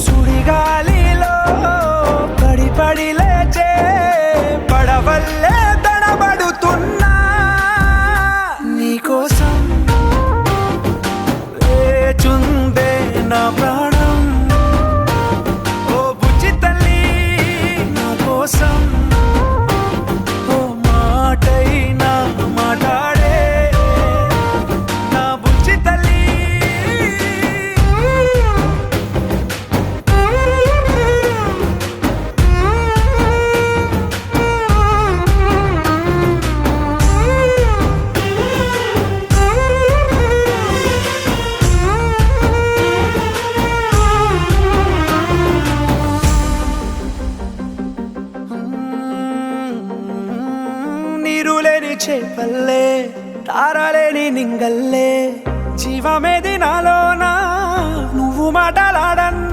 సుడిగాలిలో పడి పడి లేచే పడవల్లే తడబడుతున్నా నీకోసం లేచుందే నా ప్రాణం. ఓ బుజ్జి తల్లి నా కోసం ఓ మాటైనా మాట్లాడే నా బుజ్జి తల్లి. నీరులేని చేపల్లే తారలేని నింగల్లే జీవమేది నాలోనా నువ్వు మాటలాడన్నా